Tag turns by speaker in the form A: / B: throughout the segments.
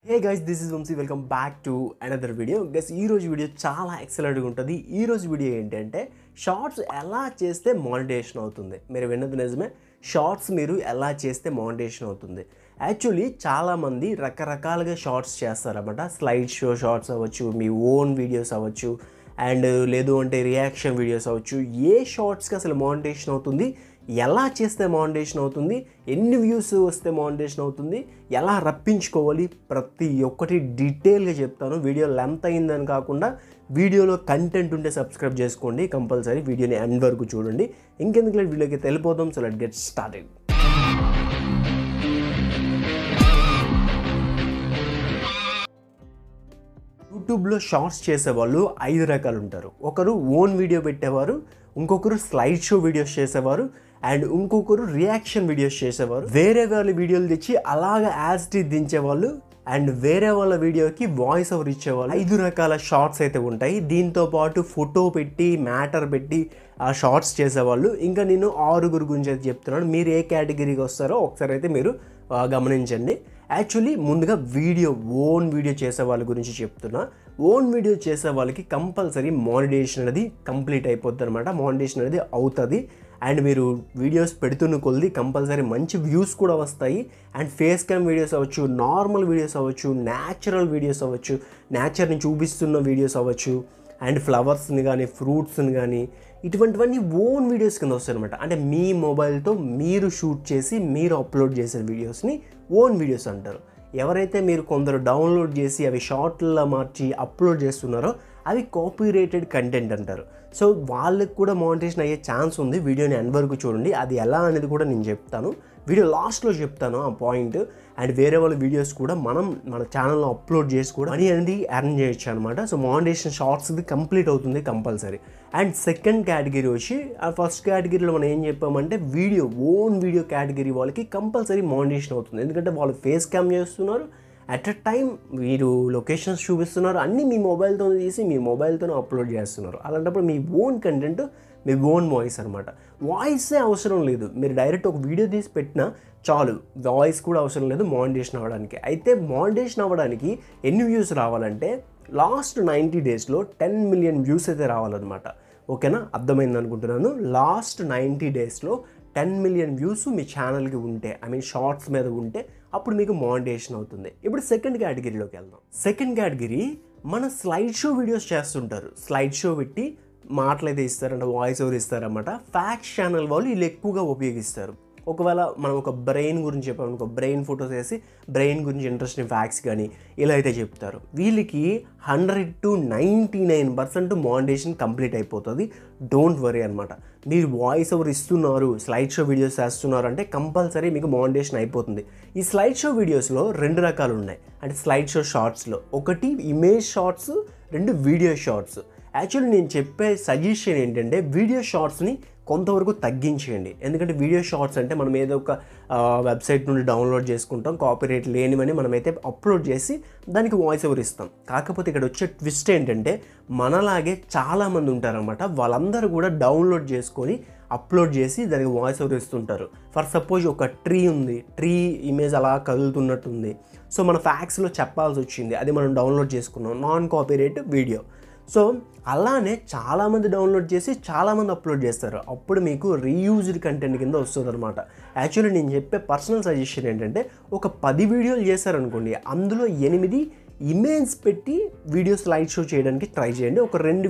A: Hey guys, this is Vamsi. Welcome back to another video. Guys, ఈ రోజు video చాలా excellent గా ఉంటుంది. ఈ రోజు వీడియో ఏంటంటే షార్ట్స్ ఎలా చేస్తే మానిటైజేషన్ అవుతుంది. మీరు విన్నది నిజమే. షార్ట్స్ మీరు ఎలా చేస్తే మానిటైజేషన్ అవుతుంది. యాక్చువల్లీ చాలా మంది రకరకాలుగా షార్ట్స్ చేస్తారన్నమాట. స్లైడ్ షో షార్ట్స్ అవ్వచ్చు, మీ ఓన్ వీడియోస్ అవ్వచ్చు, అండ్ లేదు అంటే రియాక్షన్ వీడియోస్ అవ్వచ్చు. ఏ షార్ట్స్కి అసలు మానిటైజేషన్ అవుతుంది, ఎలా చేస్తే మానిటైజేషన్ అవుతుంది, ఎన్ని వ్యూస్ వస్తే మానిటైజేషన్ అవుతుంది, ఎలా రప్పించుకోవాలి, ప్రతి ఒక్కటి డీటెయిల్గా చెప్తాను. వీడియో లెంత్ అయిందని కాకుండా వీడియోలో కంటెంట్ ఉంటే సబ్స్క్రైబ్ చేసుకోండి. కంపల్సరీ వీడియోని ఎండ్ వరకు చూడండి. ఇంకెందుకు లేదు, వీడియోకి వెళ్ళిపోదాం. So let's get started. యూట్యూబ్లో షార్ట్స్ చేసేవాళ్ళు 5 రకాలు ఉంటారు. ఒకరు ఓన్ వీడియో పెట్టేవారు, ఇంకొకరు స్లైడ్ షో వీడియోస్ చేసేవారు, అండ్ ఇంకొకరు రియాక్షన్ వీడియోస్ చేసేవారు. వేరే వాళ్ళ వీడియోలు తెచ్చి అలాగా యాజ్ టీ దించేవాళ్ళు, అండ్ వేరే వాళ్ళ వీడియోకి వాయిస్ ఓవర్ ఇచ్చేవాళ్ళు. 5 రకాల షార్ట్స్ అయితే ఉంటాయి. దీంతో పాటు ఫోటో పెట్టి మ్యాటర్ పెట్టి ఆ షార్ట్స్ చేసేవాళ్ళు. ఇంకా నేను 6 గురించి అయితే చెప్తున్నాను. మీరు ఏ కేటగిరీకి వస్తారో ఒకసారి అయితే మీరు గమనించండి. యాక్చువల్లీ ముందుగా ఓన్ వీడియో చేసే వాళ్ళ గురించి చెప్తున్నా. ఓన్ వీడియో చేసే వాళ్ళకి కంపల్సరీ మానిటైజేషన్ అనేది కంప్లీట్ అయిపోద్ది అనమాట. మానిటైజేషన్ అనేది అవుతుంది. అండ్ మీరు వీడియోస్ పెడుతున్న కొద్ది కంపల్సరీ మంచి వ్యూస్ కూడా వస్తాయి. అండ్ ఫేస్ క్యామ్ వీడియోస్ అవ్వచ్చు, నార్మల్ వీడియోస్ అవ్వచ్చు, న్యాచురల్ వీడియోస్ అవ్వచ్చు, నేచర్ని చూపిస్తున్న వీడియోస్ అవ్వచ్చు, అండ్ ఫ్లవర్స్ని కానీ ఫ్రూట్స్ని కానీ ఇటువంటివన్నీ ఓన్ వీడియోస్ కింద వస్తాయి అనమాట. అంటే మీ మొబైల్తో మీరు షూట్ చేసి మీరు అప్లోడ్ చేసే వీడియోస్ని ఓన్ వీడియోస్ అంటారు. ఎవరైతే మీరు కొందరు డౌన్లోడ్ చేసి అవి షార్ట్లలో మార్చి అప్లోడ్ చేస్తున్నారో అవి కాపీరైటెడ్ కంటెంట్ అంటారు. సో వాళ్ళకి కూడా మానిటైజేషన్ అయ్యే ఛాన్స్ ఉంది. వీడియోని ఎండ్ వరకు చూడండి. అది ఎలా అనేది కూడా నేను చెప్తాను. వీడియో లాస్ట్లో చెప్తాను ఆ పాయింట్. అండ్ వేరే వాళ్ళ వీడియోస్ కూడా మన ఛానల్లో అప్లోడ్ చేసి కూడా మనీ అనేది ఎర్న్ చేయొచ్చు అనమాట. సో మానిటైజేషన్ షార్ట్స్ ఇది కంప్లీట్ అవుతుంది కంపల్సరీ. అండ్ సెకండ్ కేటగిరీ వచ్చి ఆ ఫస్ట్ కేటగిరీలో మనం ఏం చెప్పామంటే ఓన్ వీడియో కేటగిరీ వాళ్ళకి కంపల్సరీ మానిటైజేషన్ అవుతుంది. ఎందుకంటే వాళ్ళు ఫేస్ క్యామ్ చేస్తున్నారు, అట్ ఎ టైం మీరు లొకేషన్స్ చూపిస్తున్నారు, అన్నీ మీ మొబైల్తో తీసి మీ మొబైల్తోనే అప్లోడ్ చేస్తున్నారు. అలాంటప్పుడు మీ ఓన్ కంటెంట్, మీ ఓన్ వాయిస్ అనమాట. వాయిసే అవసరం లేదు, మీరు డైరెక్ట్ ఒక వీడియో తీసి పెట్టినా చాలు. వాయిస్ కూడా అవసరం లేదు మానిటైజేషన్ అవ్వడానికి. అయితే మానిటైజేషన్ అవ్వడానికి ఎన్ని వ్యూస్ రావాలంటే లాస్ట్ 90 డేస్లో 10 మిలియన్ వ్యూస్ అయితే రావాలన్నమాట. ఓకేనా, అర్థమైంది అనుకుంటున్నాను. లాస్ట్ 90 డేస్లో 10 మిలియన్ వ్యూస్ మీ ఛానల్కి ఉంటే, షార్ట్స్ మీద ఉంటే అప్పుడు మీకు మానిటైజేషన్ అవుతుంది. ఇప్పుడు సెకండ్ కేటగిరీలోకి వెళ్దాం. సెకండ్ కేటగిరీ మన స్లైడ్ షో వీడియోస్ చేస్తుంటారు. స్లైడ్ షో పెట్టి మాటలైతే ఇస్తారంట, వాయిస్ ఓవర్ ఇస్తారన్నమాట. ఫ్యాక్ట్స్ ఛానల్ వాళ్ళు వీళ్ళు ఎక్కువగా ఉపయోగిస్తారు. ఒకవేళ మనం ఒక బ్రెయిన్ గురించి చెప్పామనుకో, బ్రెయిన్ ఫొటోస్ వేసి బ్రెయిన్ గురించి ఇంట్రెస్టింగ్ ఫ్యాక్ట్స్ కానీ ఇలా అయితే చెప్తారు. వీళ్ళకి 100 to 99% మానిటైజేషన్ కంప్లీట్ అయిపోతుంది. డోంట్ వరీ అనమాట. మీరు వాయిస్ ఓవర్ ఇస్తున్నారు, స్లైడ్ షో వీడియోస్ చేస్తున్నారు అంటే కంపల్సరీ మీకు మానిటైజేషన్ అయిపోతుంది. ఈ స్లైడ్ షో వీడియోస్లో 2 రకాలు ఉన్నాయి. అంటే స్లైడ్ షో షార్ట్స్లో ఒకటి image shorts, 2 video shorts. Actually నేను చెప్పే సజెషన్ ఏంటంటే వీడియో షార్ట్స్ని కొంతవరకు తగ్గించేయండి. ఎందుకంటే వీడియో షార్ట్స్ అంటే మనం ఏదో ఒక వెబ్సైట్ నుండి డౌన్లోడ్ చేసుకుంటాం, కాపీరైట్ లేనివని మనమైతే అప్లోడ్ చేసి దానికి వాయిస్ ఓవర్ ఇస్తాం. కాకపోతే ఇక్కడ వచ్చే ట్విస్ట్ ఏంటంటే మనలాగే చాలామంది ఉంటారనమాట. వాళ్ళందరూ కూడా డౌన్లోడ్ చేసుకొని అప్లోడ్ చేసి దానికి వాయిస్ ఓవర్ ఇస్తుంటారు. ఫర్ సపోజ్ ఒక ట్రీ ఉంది, ట్రీ ఇమేజ్ అలా కదులుతున్నట్టుంది. సో మన ఫ్యాక్స్లో చెప్పాల్సి వచ్చింది, అది మనం డౌన్లోడ్ చేసుకున్నాం, నాన్ కాపీరైట్ వీడియో. సో అలానే చాలామంది డౌన్లోడ్ చేసి చాలామంది అప్లోడ్ చేస్తారు. అప్పుడు మీకు రీయూజ్డ్ కంటెంట్ కింద వస్తుంది అనమాట. యాక్చువల్లీ నేను చెప్పే పర్సనల్ సజెషన్ ఏంటంటే ఒక 10 వీడియోలు చేశారనుకోండి, అందులో 8 ఇమేజ్ పెట్టి వీడియో స్లైడ్ షో చేయడానికి ట్రై చేయండి. ఒక 2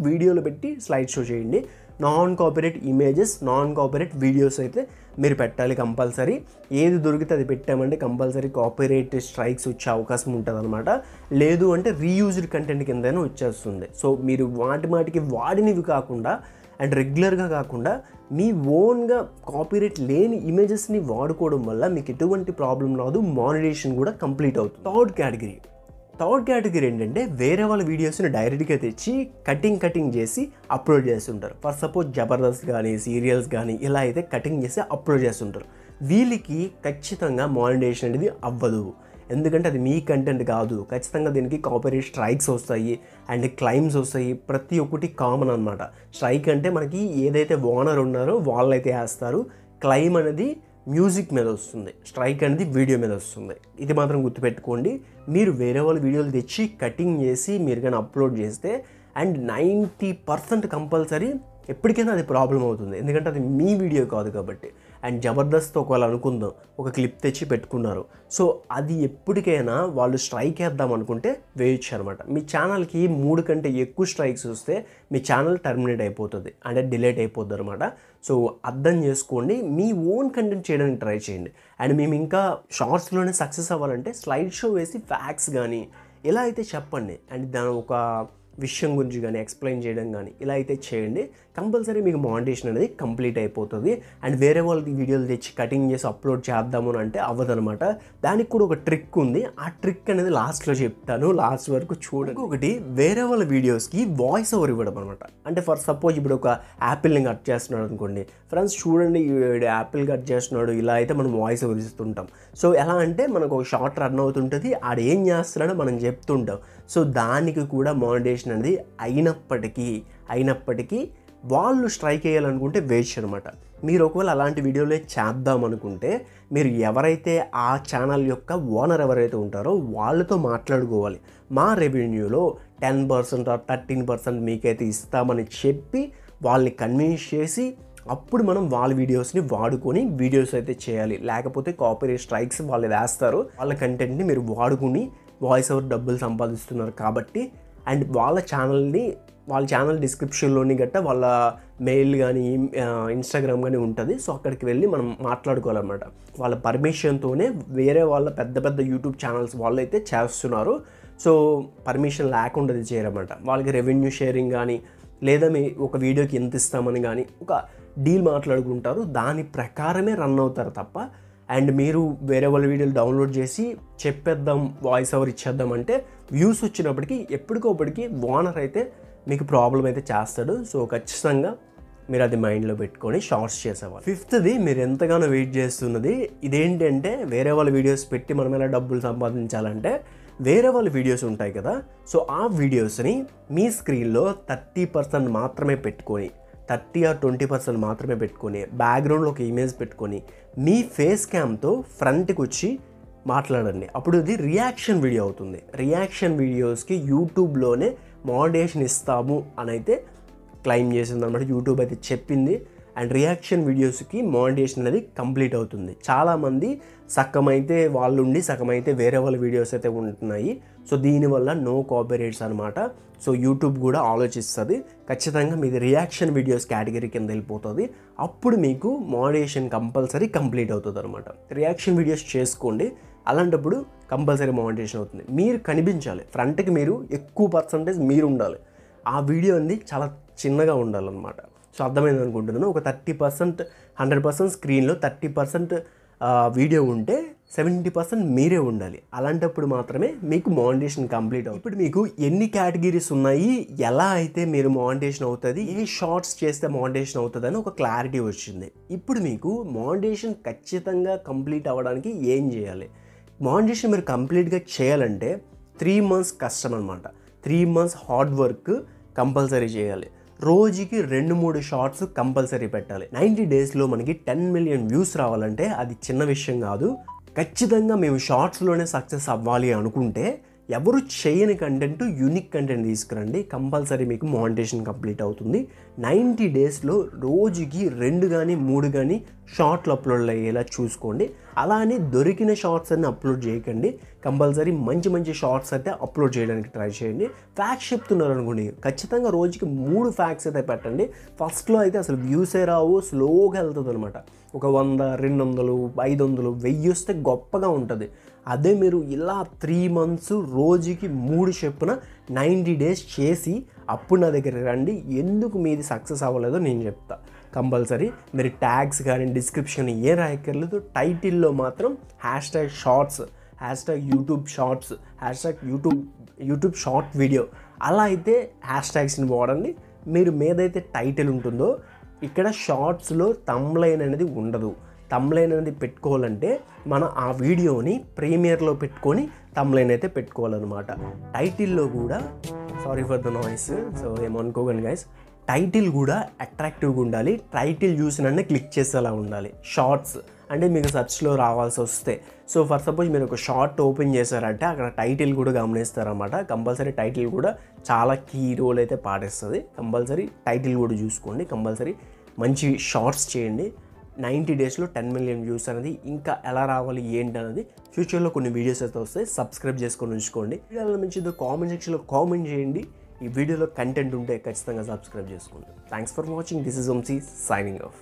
A: వీడియోలు పెట్టి స్లైడ్ షో చేయండి. Non copyright images, non copyright videos అయితే మీరు పెట్టాలి కంపల్సరీ. ఏది దొరికితే అది పెట్టామంటే కంపల్సరీ కాపీరైట్ స్ట్రైక్స్ వచ్చే అవకాశం ఉంటుంది అనమాట. లేదు అంటే రీయూజ్డ్ కంటెంట్ కిందనే వచ్చేస్తుంది. సో మీరు మాటికి వాడినవి కాకుండా అండ్ రెగ్యులర్గా కాకుండా మీ ఓన్గా కాపీరైట్ లేని ఇమేజెస్ని వాడుకోవడం వల్ల మీకు ఎటువంటి ప్రాబ్లం రాదు. మానిటైజేషన్ కూడా కంప్లీట్ అవుతుంది. థర్డ్ కేటగిరీ ఏంటంటే వేరే వాళ్ళ వీడియోస్ని డైరెక్ట్గా తెచ్చి కటింగ్ చేసి అప్లోడ్ చేస్తుంటారు. ఫర్ సపోజ్ జబర్దస్త్ కానీ సీరియల్స్ కానీ ఇలా అయితే కటింగ్ చేసి అప్లోడ్ చేస్తుంటారు. వీళ్ళకి ఖచ్చితంగా మానిటైజేషన్ అనేది అవ్వదు. ఎందుకంటే అది మీ కంటెంట్ కాదు. ఖచ్చితంగా దీనికి కాపీరైట్ స్ట్రైక్స్ వస్తాయి అండ్ క్లైమ్స్ వస్తాయి. ప్రతి ఒక్కటి కామన్ అనమాట. స్ట్రైక్ అంటే మనకి ఏదైతే ఓనర్ ఉన్నారో వాళ్ళైతే వేస్తారు. క్లైమ్ అనేది మ్యూజిక్ మీద వస్తుంది, స్ట్రైక్ అనేది వీడియో మీద వస్తుంది. ఇది మాత్రం గుర్తుపెట్టుకోండి. మీరు వేరే వాళ్ళ వీడియోలు తెచ్చి కటింగ్ చేసి మీరు కానీ అప్లోడ్ చేస్తే అండ్ 90% కంపల్సరీ ఎప్పటికైనా అది ప్రాబ్లం అవుతుంది, ఎందుకంటే అది మీ వీడియో కాదు కాబట్టి. అండ్ జబర్దస్త్ ఒకవేళ అనుకుందాం ఒక క్లిప్ తెచ్చి పెట్టుకున్నారు, సో అది ఎప్పటికైనా వాళ్ళు స్ట్రైక్ వేద్దాం అనుకుంటే వేయచ్చు అనమాట. మీ ఛానల్కి 3 కంటే ఎక్కువ స్ట్రైక్స్ వస్తే మీ ఛానల్ టర్మినేట్ అయిపోతుంది, అంటే డిలీట్ అయిపోద్ది అనమాట. సో అర్థం చేసుకోండి, మీ ఓన్ కంటెంట్ చేయడానికి ట్రై చేయండి. అండ్ మేము ఇంకా షార్ట్స్లోనే సక్సెస్ అవ్వాలంటే స్లైడ్ షో వేసి ఫ్యాక్ట్స్ కానీ ఇలా అయితే చెప్పండి, అండ్ దాని ఒక విషయం గురించి కానీ ఎక్స్ప్లెయిన్ చేయడం కానీ ఇలా అయితే చేయండి. కంపల్సరీ మీకు మానిటైజేషన్ అనేది కంప్లీట్ అయిపోతుంది. అండ్ వేరే వాళ్ళకి వీడియోలు తెచ్చి కటింగ్ చేసి అప్లోడ్ చేద్దాము అంటే అవ్వదనమాట. దానికి కూడా ఒక ట్రిక్ ఉంది, ఆ ట్రిక్ అనేది లాస్ట్లో చెప్తాను, లాస్ట్ వరకు చూడండి. ఒకటి, వేరే వాళ్ళ వీడియోస్కి వాయిస్ ఓవర్ ఇవ్వడం అనమాట. అంటే ఫర్ సపోజ్ ఇప్పుడు ఒక యాపిల్ని కట్ చేస్తున్నాడు అనుకోండి, ఫ్రెండ్స్ చూడండి యాపిల్ కట్ చేస్తున్నాడు, ఇలా అయితే మనం వాయిస్ ఓవర్ ఇస్తుంటాం. సో ఎలా అంటే మనకు ఒక షార్ట్ రన్ అవుతుంటుంది, ఆడ ఏం చేస్తున్నాడో మనం చెప్తుంటాం. సో దానికి కూడా మానిటైజేషన్ అనేది అయినప్పటికీ వాళ్ళు స్ట్రైక్ వేయాలనుకుంటే వేస్ట్ అనమాట. మీరు ఒకవేళ అలాంటి వీడియోలే చేద్దాం అనుకుంటే మీరు ఎవరైతే ఆ ఛానల్ యొక్క ఓనర్ ఎవరైతే ఉంటారో వాళ్ళతో మాట్లాడుకోవాలి. మా రెవెన్యూలో 10% ఆర్ 13% మీకైతే ఇస్తామని చెప్పి వాళ్ళని కన్విన్స్ చేసి అప్పుడు మనం వాళ్ళ వీడియోస్ని వాడుకొని వీడియోస్ అయితే చేయాలి. లేకపోతే కాపీరైట్ స్ట్రైక్స్ వాళ్ళు వేస్తారు. వాళ్ళ కంటెంట్ని మీరు వాడుకుని వాయిస్ ఓవర్ డబ్బులు సంపాదిస్తున్నారు కాబట్టి. అండ్ వాళ్ళ ఛానల్ డిస్క్రిప్షన్లోని గట్ట వాళ్ళ మెయిల్ కానీ ఇన్స్టాగ్రామ్ కానీ ఉంటుంది. సో అక్కడికి వెళ్ళి మనం మాట్లాడుకోవాలన్నమాట. వాళ్ళ పర్మిషన్తోనే వేరే వాళ్ళ పెద్ద యూట్యూబ్ ఛానల్స్ వాళ్ళు అయితే చేస్తున్నారు. సో పర్మిషన్ లేకుండా ఇది చేయరన్నమాట. వాళ్ళకి రెవెన్యూ షేరింగ్ కానీ లేదా మీ ఒక వీడియోకి ఎంత ఇస్తామని కానీ ఒక డీల్ మాట్లాడుకుంటారు, దాని ప్రకారమే రన్ అవుతారు తప్ప. అండ్ మీరు వేరే వాళ్ళ వీడియోలు డౌన్లోడ్ చేసి చెప్పేద్దాం వాయిస్ ఓవర్ ఇచ్చేద్దాం అంటే వ్యూస్ వచ్చినప్పటికీ ఎప్పటికోప్పటికి ఓనర్ అయితే మీకు ప్రాబ్లం అయితే చేస్తాడు. సో ఖచ్చితంగా మీరు అది మైండ్లో పెట్టుకొని షార్ట్స్ చేసేవాళ్ళు. 5th, మీరు ఎంతగానో వెయిట్ చేస్తున్నది ఇదేంటంటే వేరే వాళ్ళ వీడియోస్ పెట్టి మనం ఎలా డబ్బులు సంపాదించాలంటే వేరే వాళ్ళ వీడియోస్ ఉంటాయి కదా, సో ఆ వీడియోస్ని మీ స్క్రీన్లో 30% మాత్రమే పెట్టుకొని 30 or 20% మాత్రమే పెట్టుకొని బ్యాక్గ్రౌండ్లో ఒక ఇమేజ్ పెట్టుకొని మీ ఫేస్ క్యామ్తో ఫ్రంట్కి వచ్చి మాట్లాడండి. అప్పుడు ఇది రియాక్షన్ వీడియో అవుతుంది. రియాక్షన్ వీడియోస్కి యూట్యూబ్లోనే మానిటైజేషన్ ఇస్తాము అని అయితే క్లెయిమ్ చేసింది అనమాట, యూట్యూబ్ అయితే చెప్పింది. అండ్ రియాక్షన్ వీడియోస్కి మానిటైజేషన్ అనేది కంప్లీట్ అవుతుంది. చాలామంది సగమైతే వాళ్ళు ఉండి సగమైతే వేరే వాళ్ళ వీడియోస్ అయితే ఉంటున్నాయి. సో దీనివల్ల నో కాపీరైట్స్ అనమాట. సో యూట్యూబ్ కూడా ఆలోచిస్తుంది, ఖచ్చితంగా మీది రియాక్షన్ వీడియోస్ కేటగిరీ కింద వెళ్ళిపోతుంది. అప్పుడు మీకు మానిటైజేషన్ కంపల్సరీ కంప్లీట్ అవుతుంది అనమాట. రియాక్షన్ వీడియోస్ చేసుకోండి, అలాంటప్పుడు కంపల్సరీ మానిటైజేషన్ అవుతుంది. మీరు కనిపించాలి, ఫ్రంట్కి మీరు ఎక్కువ పర్సంటేజ్ మీరు ఉండాలి. ఆ వీడియో అనేది చాలా చిన్నగా ఉండాలన్నమాట. సో అర్థమైంది అనుకుంటున్నాను. ఒక 30% 100% స్క్రీన్లో 30% వీడియో ఉంటే 70% మీరే ఉండాలి. అలాంటప్పుడు మాత్రమే మీకు మానిటైజేషన్ కంప్లీట్ అవుతుంది. ఇప్పుడు మీకు ఎన్ని కేటగిరీస్ ఉన్నాయి, ఎలా అయితే మీరు మానిటైజేషన్ అవుతుంది, ఏ షార్ట్స్ చేస్తే మానిటైజేషన్ అవుతుంది అని ఒక క్లారిటీ వచ్చింది. ఇప్పుడు మీకు మానిటైజేషన్ ఖచ్చితంగా కంప్లీట్ అవ్వడానికి ఏం చేయాలి? మానిటైజేషన్ మీరు కంప్లీట్గా చేయాలంటే 3 months కష్టం అనమాట. 3 months హార్డ్ వర్క్ కంపల్సరీ చేయాలి. రోజుకి 2-3 షార్ట్స్ కంపల్సరీ పెట్టాలి. 90 daysలో మనకి 10 million వ్యూస్ రావాలంటే అది చిన్న విషయం కాదు. ఖచ్చితంగా మేము షార్ట్స్లోనే సక్సెస్ అవ్వాలి అనుకుంటే ఎవరు చేయని కంటెంట్, యూనిక్ కంటెంట్ తీసుకురండి, కంపల్సరీ మీకు మానిటైజేషన్ కంప్లీట్ అవుతుంది. 90 daysలో రోజుకి 2 కానీ 3 కానీ షార్ట్లు అప్లోడ్ అయ్యేలా చూసుకోండి. అలా అని దొరికిన షార్ట్స్ అన్ని అప్లోడ్ చేయకండి, కంపల్సరీ మంచి షార్ట్స్ అయితే అప్లోడ్ చేయడానికి ట్రై చేయండి. ఫ్యాక్ట్స్ చెప్తున్నారు అనుకోండి, ఖచ్చితంగా రోజుకి 3 ఫ్యాక్ట్స్ అయితే పెట్టండి. ఫస్ట్లో అయితే అసలు వ్యూసే రావు, స్లోగా వెళ్తుంది అనమాట. ఒక 100, 200, 500, 1000 వస్తే గొప్పగా ఉంటుంది. అదే మీరు ఇలా 3 months రోజుకి 3 చొప్పున 90 days చేసి అప్పుడు నా దగ్గర రండి. ఎందుకు మీది సక్సెస్ అవ్వలేదో నేను చెప్తా. కంపల్సరీ మీరు ట్యాగ్స్ కానీ డిస్క్రిప్షన్ ఏ రాయక్కర్లేదు, టైటిల్లో మాత్రం #shorts, #YouTube shorts, #YouTube short video అలా అయితే హ్యాష్ట్యాగ్స్ని వాడండి. మీరు మీదైతే టైటిల్ ఉంటుందో ఇక్కడ షార్ట్స్లో థంబ్నెయిల్ అనేది ఉండదు. థంబ్నెయిల్ అనేది పెట్టుకోవాలంటే మనం ఆ వీడియోని ప్రీమియర్లో పెట్టుకొని థంబ్నెయిల్ అయితే పెట్టుకోవాలన్నమాట. టైటిల్లో కూడా sorry for the noise, so ఏమనుకోకండి గైస్, టైటిల్ కూడా అట్రాక్టివ్గా ఉండాలి. టైటిల్ చూసినన్నే క్లిక్ చేసేలా ఉండాలి. షార్ట్స్ అంటే మీకు సెర్చ్లో రావాల్సి వస్తే. సో ఫర్ సపోజ్ మీరు ఒక షార్ట్ ఓపెన్ చేశారంటే అక్కడ టైటిల్ కూడా గమనిస్తారన్నమాట. కంపల్సరీ టైటిల్ కూడా చాలా కీ రోల్ అయితే పాటిస్తుంది. కంపల్సరీ టైటిల్ కూడా చూసుకోండి. కంపల్సరీ మంచి షార్ట్స్ చేయండి. 90 డేస్లో 10 మిలియన్ వ్యూస్ అనేది ఇంకా ఎలా రావాలి ఏంటి అనేది ఫ్యూచర్లో కొన్ని వీడియోస్ అయితే వస్తాయి. సబ్స్క్రైబ్ చేసుకొని ఉంచుకోండి. వీడియోలో మంచిదో కామెంట్ సెక్షన్లో కామెంట్ చేయండి. ఈ వీడియోలో కంటెంట్ ఉంటే ఖచ్చితంగా సబ్స్క్రైబ్ చేసుకోండి. Thanks for watching. This is Vamshi signing of.